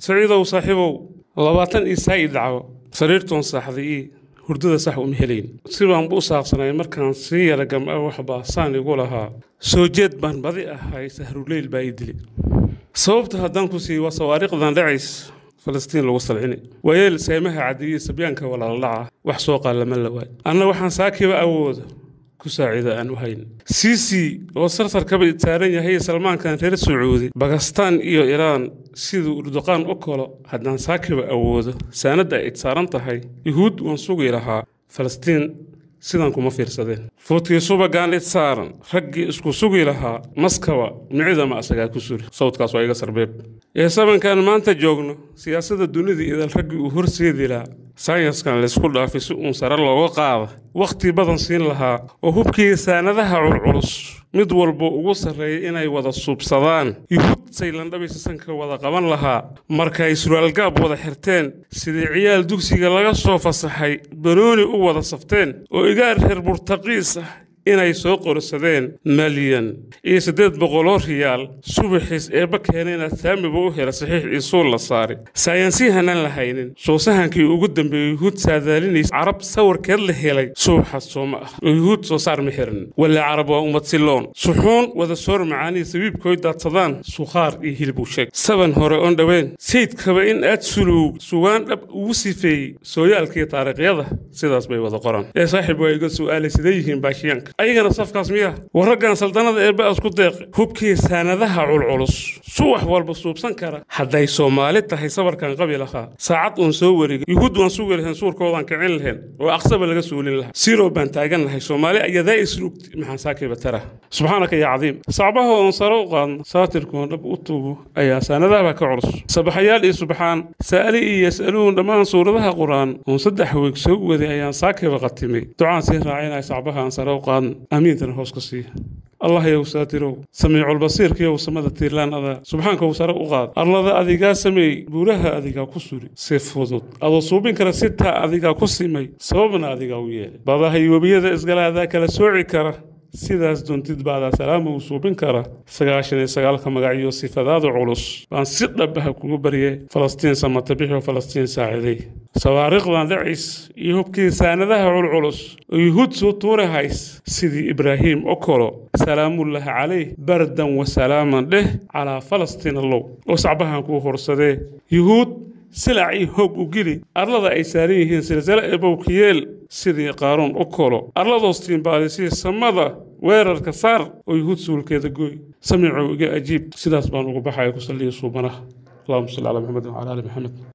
سعيدة وصاحبه لباتن إساء دعوة سريرتون صاحبي هردada sax uma helayn sidaan buu saaqsanay markaan si yara gam wax baasaan igu lahaa soo jeed baan badi ahay sahruleyl baa idili sababta haddaan ku sii wasawaariqdan dhacis Falastiin lagu salcini wayeel saymaha caadiye sabyaanka walaalaca wax soo qaalama la waay anna waxaan saakiba awoodo ku saacida aan u hayn sisi oo sarsar ka bid saaran yahay Salmaankan reer Sacuudi Pakistan iyo Iran sidoo Erdogan u kolo haddaan saakiba awoodo sanada ay saaran tahay Yahuud waan sugi lahaa Falastiin sidaan kuma fiirsadeen foodkii subagaan saaran raggi isku sugi lahaa Moskwa micida ma asaga ku suri sawdkaas waa iga sarbeeb ee sabankan maanta joogno siyaasadda dunida idal raggi u horseedi lahaa sayniskan la isku dhaafay si uu sare looga qaado waqti badan siin lahaa oo hubkii saanadaha culculus mid walba ugu sareeyay inay wada subsadaan Yahuud saylan dhabaysan ka wada qaban lahaa markay Israel gaab wada xirteen sidii ciyaal dugsiga laga soo fasaxay banooni u wada safteen oo igaar reer Burtaqiis inay soo qorsadeen malyan iyo 800 riyaal subaxis ee bakeenayna saamiba u hela saxiix isoo la saari sayansiyahan la haynin soo sahankii ugu dambeeyay Yahuud saadaalinays Arab sawirkeed la helay subax Sooma Yahuud soo saar meherin wala Arab waa ummad siloon suxuun wada soor macaani sabiibkood dadsadaan suqaar iyo hilib u sheeg saban hore on dhaween sayidkaba in aad suluug sugaan dhab ugu sifeey sooyaalkii taariikhyada sidaas bay wada qoran ee saaxiib way iga su'aalay sideeyeen baashiyanka أيها صفقة مياه ورجع سلطنة إرباء اسكتاق هبكي ساندها علولس سوح والبصوب سنكرة حدا يسومالت هي صبر كان قبل خا ساعات ونسوري يهود ونسور هنسور كوضان كعين لهن وأقصب الجسول الله سيرو بنتاجن هي سومالي أيذا يسلوك محساكي بتره سبحانك يا عظيم صعبه ونصروقا ساتر كون بقطوه أي ساندها بكعرس صباحيال سبحان سألي يسألون لما نصور ذها قرآن ونصدح ويكسو ذي أيان ساكي بقتمي دعاء سهر عينا صعبها نصروقا أمين تنهوس قصيه الله يوساترو سميع البصير كي وسمد التيرلان هذا سبحانك وسرق وقاد الله أذيك سمي بورها أذيك كسوري سيف فضوط أذو صوبين كرا ستة أذيك كسيمي صوبنا أذيك وياه بعضها يوبيه إسقال هذاك لسوعي كرا sidaas doontid baada salaam uu suubin kara 99 magaciyo sifadaad culus baan si dhabaha kugu bariyay Falastiin samata bixi Falastiin saaciday sawaariqdan dhacis iyo hubkii saanadaha culculus oo Yahuud soo tuurahays sidii Ibrahim oo kolo salaamullahi alayhi bardan wa salaaman leh ala Falastiin allow oo sacbahan ku horsadee Yahuud سلعي هوب وجري أرلض أي ساريه سلسلة بوكيل سيدي قارون أكله أرلض أستين بالسي سمضة وير الكسار ويهود سول كذا جوي سمعوا أجيب سلاس بانو بحايا كسلي صوبنا اللهم صل على محمد وعلى آل محمد